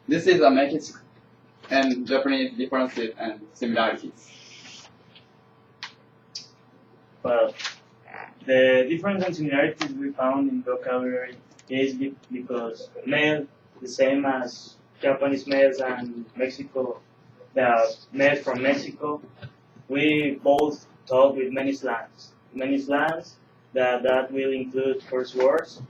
This is a Mexican and Japanese differences and similarities. Well, the difference and similarities we found in vocabulary is because male, the same as Japanese males and Mexico, the males from Mexico, we both talk with many slangs that will include curse words,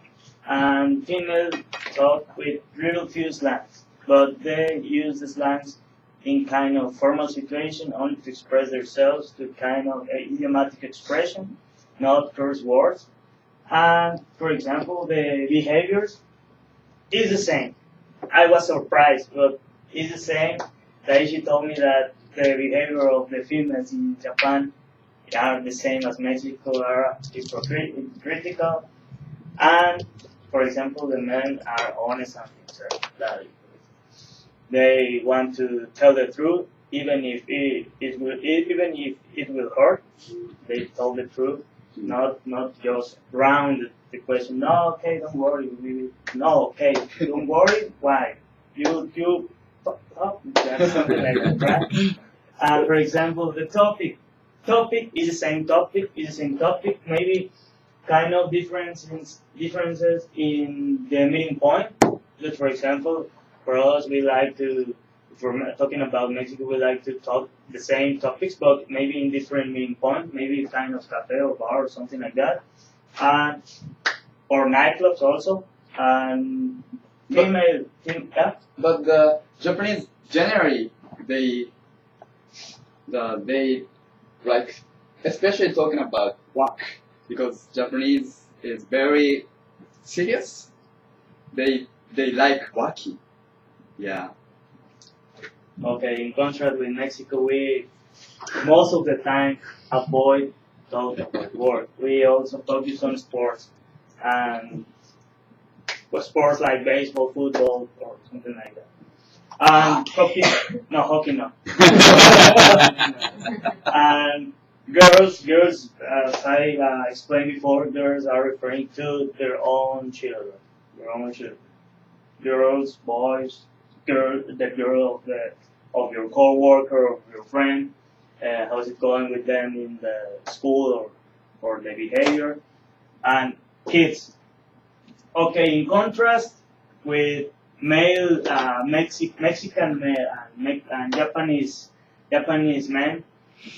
and female talk with little few slangs, but they use the slangs in kind of formal situation only to express themselves to kind of idiomatic expression, not curse words. And for example, the behaviors is the same. I was surprised, but it's the same. Daichi told me that the behavior of the females in Japan are the same as Mexico, are hypocritical, and for example, the men are honest and sincere. That they want to tell the truth, even if it will hurt. They tell the truth, not just round the question. No, okay, don't worry. No, okay, don't worry. Why? You that's something like that, right? For example, the topic is the same topic. Maybe kind of differences in the meeting point. Just for example, for us, we like to, if we're talking about Mexico, we like to talk the same topics, but maybe in different meeting points, maybe kind of cafe or bar or something like that, and or nightclubs also. And female, yeah. But the Japanese generally they like especially talking about work because Japanese is very serious. They like working. Yeah. Okay, in contrast with Mexico, we most of the time avoid talking about work. We also focus on sports and sports like baseball, football, or something like that. And hockey, no. And girls, as I explained before, girls are referring to their own children. Girls, boys, the girl of your coworker, of your friend. How's it going with them in the school or the behavior? And kids. Okay, in contrast with male Mexican male and Japanese men,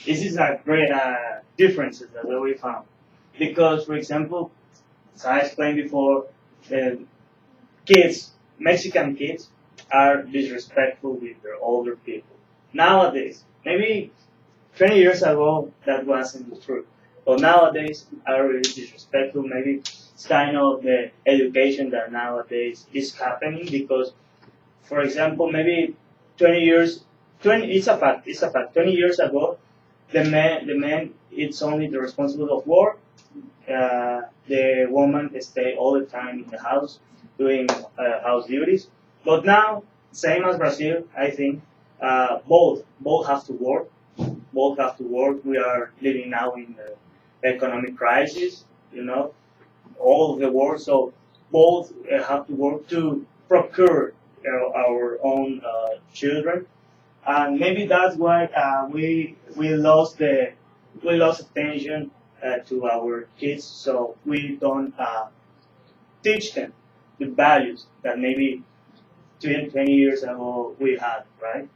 this is a great differences that we found. Because, for example, as I explained before, Mexican kids are disrespectful with their older people. Nowadays, maybe 20 years ago that wasn't true, but nowadays are really disrespectful. Maybe it's kind of the education that nowadays is happening because, for example, maybe 20 it's a fact. 20 years ago, the man, it's only the responsibility of work. The woman stay all the time in the house doing house duties. But now, same as Brazil, I think, both have to work. Both have to work. We are living now in the economic crisis, all of the world. So both have to work to procure our own children, and maybe that's why we lost attention to our kids. So we don't teach them the values that maybe 20 years ago we had, right?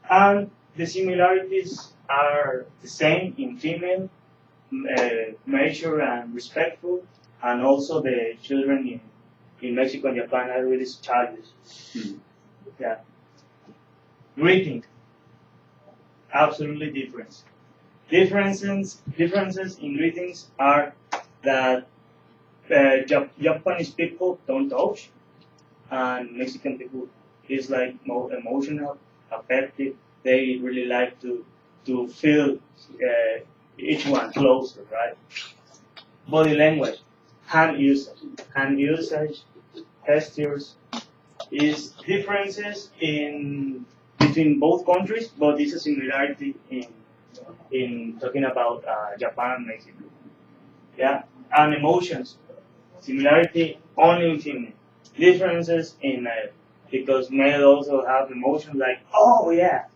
And the similarities are the same in female, mature and respectful, and also the children in Mexico and Japan are really childish. Yeah. Greeting, absolutely different. Differences in greetings are that Japanese people don't touch, and Mexican people is like more emotional, affective. They really like to feel each one closer, right? Body language, hand usage, gestures, is differences between both countries, but it's a similarity in talking about Japan and Mexico. Yeah, and emotions, similarity only in female, differences in male. because male also have emotions like, oh yeah,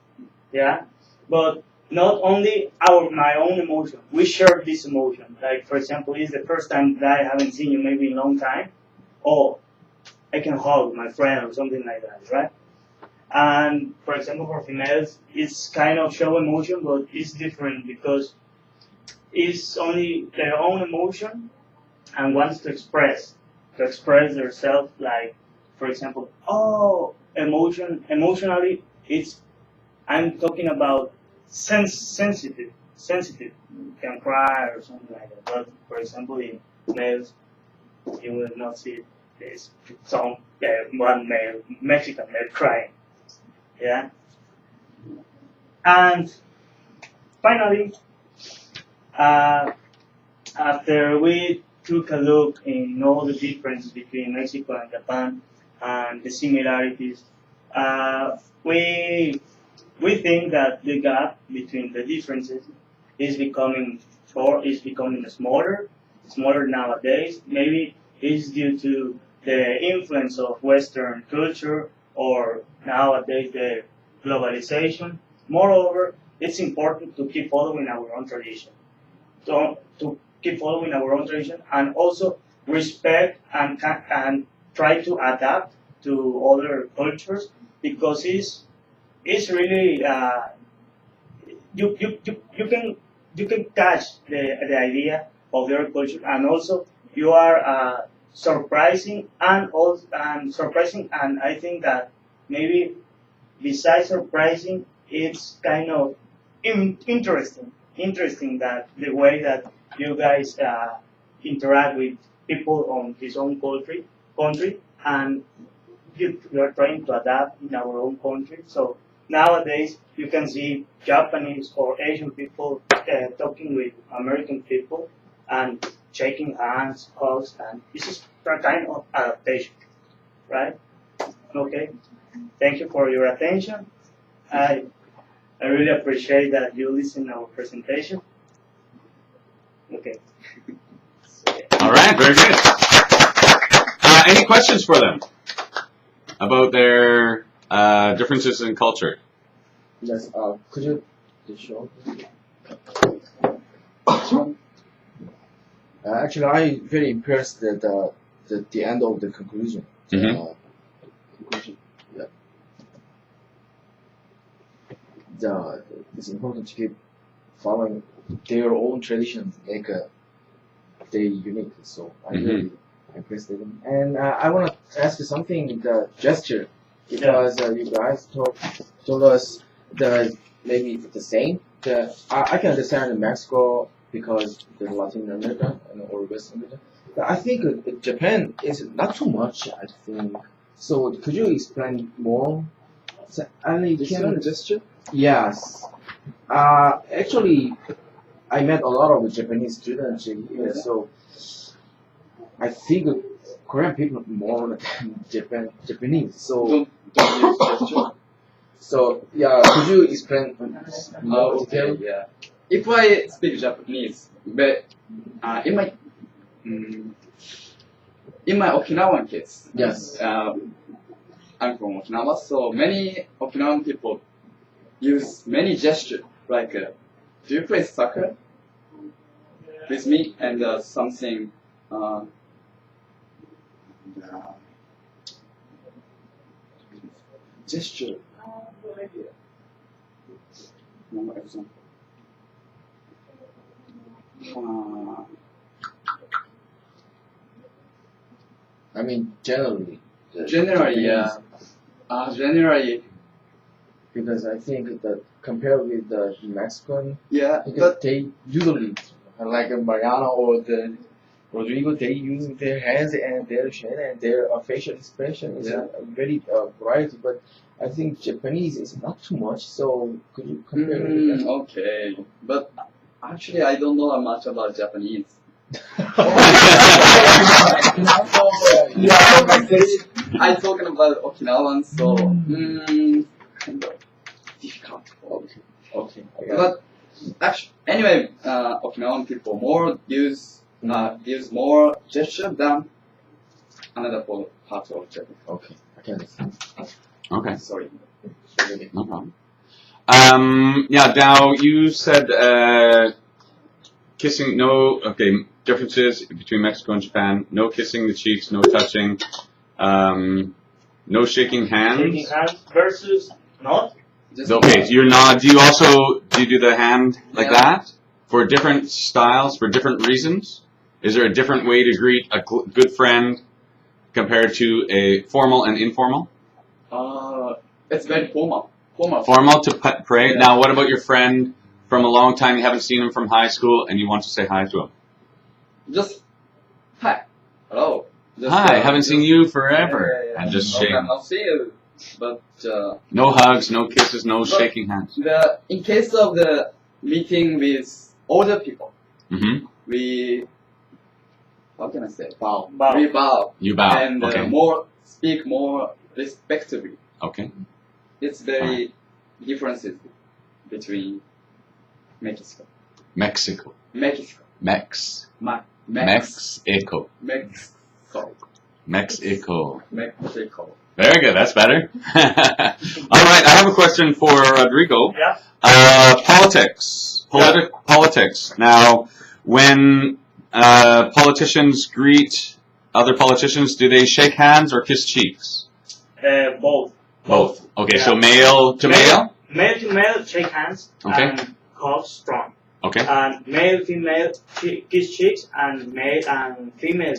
yeah, but not only my own emotion. We share this emotion. Like for example, it's the first time that I haven't seen you maybe in a long time. Oh, I can hug my friend or something like that, right? And for example, for females, it's kind of show emotion, but it's different because it's only their own emotion and wants to express themselves. Like, for example, oh, emotionally, it's I'm talking about sensitive, can cry or something like that. But for example, in males, you will not see this one male Mexican male crying. Yeah. And finally, uh, after we took a look in all the differences between Mexico and Japan and the similarities, we think that the gap between the differences is becoming smaller nowadays. Maybe it's due to the influence of Western culture or nowadays the globalization. Moreover, it's important to keep following our own tradition. To keep following our own tradition and also respect and try to adapt to other cultures because it's really you can catch the idea of their culture and also you are surprising and I think that maybe besides surprising it's kind of interesting that the way that you guys interact with people on his own country and you are trying to adapt in our own country. So nowadays you can see Japanese or Asian people talking with American people and shaking hands, hugs, and this is a kind of adaptation, right? Okay. Thank you for your attention. I really appreciate that you listen to our presentation. Okay. All right, very good. Any questions for them about their differences in culture? Yes, could you show? Actually, I very impressed that the end of the conclusion. Mhm. Conclusion. Yeah. It's important to keep following their own traditions, make they unique. So I really impressed them. And I want to ask you something. The gesture, because you guys told us that maybe it's the same. I can understand in Mexico because the Latin America or West America. But I think Japan is not too much. I think. So could you explain more? So, Different gesture? Yes. Actually, I met a lot of Japanese students here, so I think Korean people more than Japanese. So, Don't use gesture. so yeah, could you explain more Okay, detail? yeah. If I speak Japanese, but in my Okinawan case, Yes. I'm from Okinawa, so many Okinawan people use many gestures, like do you play soccer with me and something gesture. No example. I mean, generally. Generally, yeah. Generally, Because I think that compared with the Mexican, yeah. because But they usually, like Mariana or the Rodrigo, they use their hands and their chin and their facial expression is a very variety. But I think Japanese is not too much. So could you compare it with that? okay. But actually, I don't know much about Japanese. I'm talking about Okinawan, so kind of difficult. Okay. Okay. I got it. But actually, anyway, Okinawan people more use more gesture than another part of Japan. Okay. Okay, Sorry. no problem. Yeah, now you said kissing, differences between Mexico and Japan. No kissing the cheeks, no touching, no shaking hands. Shaking hands versus not. Okay, so you're not, do you do the hand like that? For different styles, for different reasons? Is there a different way to greet a good friend compared to a formal and informal? It's very formal. Formal to pray. Yeah. Now, what about your friend from a long time? You haven't seen him from high school, and you want to say hi to him. Just hi, hello. Just, Hi, haven't seen you forever. Yeah. And just Okay, shake. I'll see you. But No hugs, no kisses, no shaking hands. in case of the meeting with older people, Mm-hmm. we, how can I say, bow. Bow. We bow. You bow. And Okay. speak more respectively. Okay. It's very differences between Mexico. Mexico. Mexico. Mexico. Mexico. Mexico. Very good. That's better. All right. I have a question for Rodrigo. Yeah. Politics. Politics. Now, when politicians greet other politicians, do they shake hands or kiss cheeks? Both. Both. Okay. Yeah. So male to male. Male to male shake hands Okay. and cough strong. Okay. And male female kiss cheeks and male and female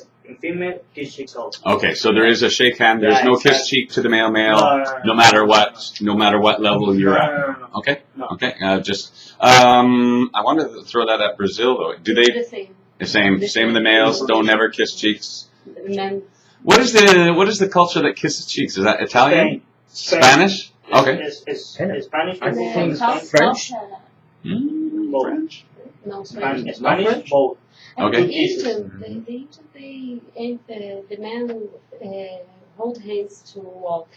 kiss cheeks also. Okay. So there is a shake hand. There's Yeah, no kiss exactly. cheek to the male. No. No matter what level you're at. No. Okay. No. Okay. I wanted to throw that at Brazil though. Do they The same. the same in the males? Don't never kiss cheeks. Men. What is the culture that kisses cheeks? Is that Italian? Spain. Spanish? Okay. It's Spanish. I people think from French. both. French. No, Spanish, French. Spanish, both. Okay. The Asian, the men hold hands to walk.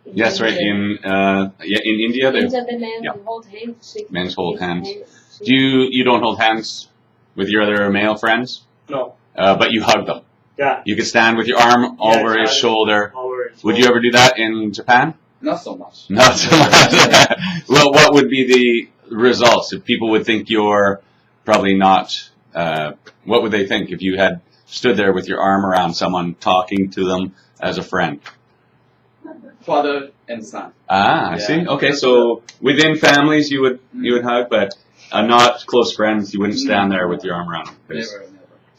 Yes, right. In India, they India, the men yeah. hold hands. Shake Men's hold hands. shake do you don't hold hands with your other male friends, No. but you hug them. Yeah. You could stand with your arm over his shoulder. Would you ever do that in Japan? Not so much. Not so much. Well, what would be the results if people would think you're probably not? What would they think if you had stood there with your arm around someone talking to them as a friend? Father and son. Ah, I Yeah. see. Okay, so within families you would hug, but not close friends. You wouldn't stand there with your arm around them. Never.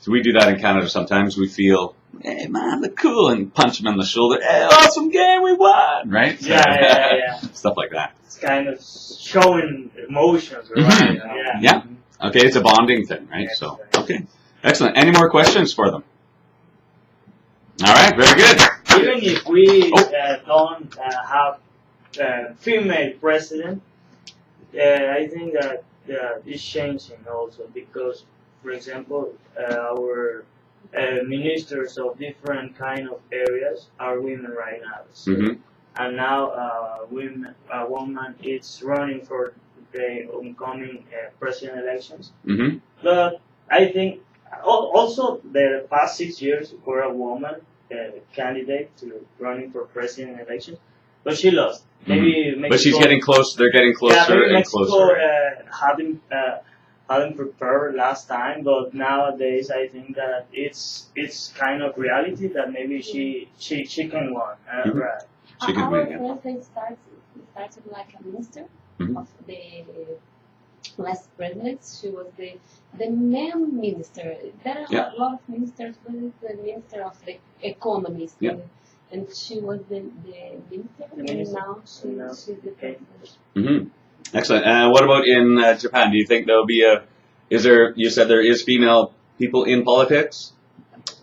So we do that in Canada sometimes. We feel, hey man, look cool, and punch them in the shoulder. Hey, awesome game, we won, right? So, Yeah. stuff like that. It's kind of showing emotions, right? Mhm. Yeah. Okay, it's a bonding thing, right? Yes, So, right. okay, excellent. Any more questions for them? All right, very good. Even if we don't have female president, I think that it's changing also because, for example, our ministers of different kind of areas are women right now. So, Mm-hmm. and now a woman is running for the oncoming president elections. Mm-hmm. But I think also the past 6 years were a woman candidate to running for president elections, but she lost. Maybe Mexico, But she's getting close. They're getting closer yeah, maybe and Mexico closer. hadn't prepared last time, but nowadays I think that it's kind of reality that maybe she can win. Mhm. Right. She could Our win, yeah. president started like a minister Mhm. of the last president. She was the main minister. There are Yeah. a lot of ministers, but it's the minister of the economy. So, Yeah. and she was the minister, The minister. and now she's the president. Mm-hmm. Excellent. What about in Japan? Do you think there'll be you said there is female people in politics.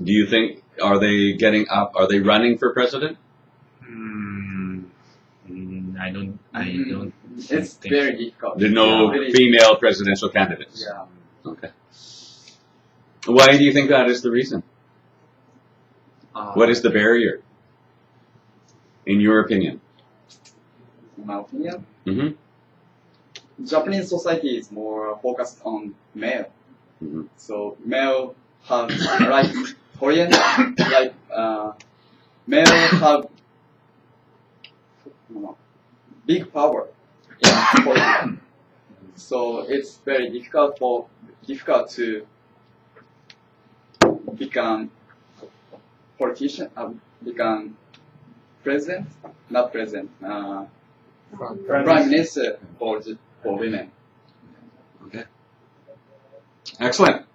Do you think, are they getting up, are they running for president? I don't. It's think very difficult. There are no Yeah, really. female presidential candidates. Yeah. Okay. Why do you think that is the reason? What is the barrier, in your opinion? In my opinion, Mm-hmm. Japanese society is more focused on male. Mhm. So male have like Korean like male have big power in politics. So it's very difficult to become politician, become president, not president, prime minister for women. Okay. Excellent.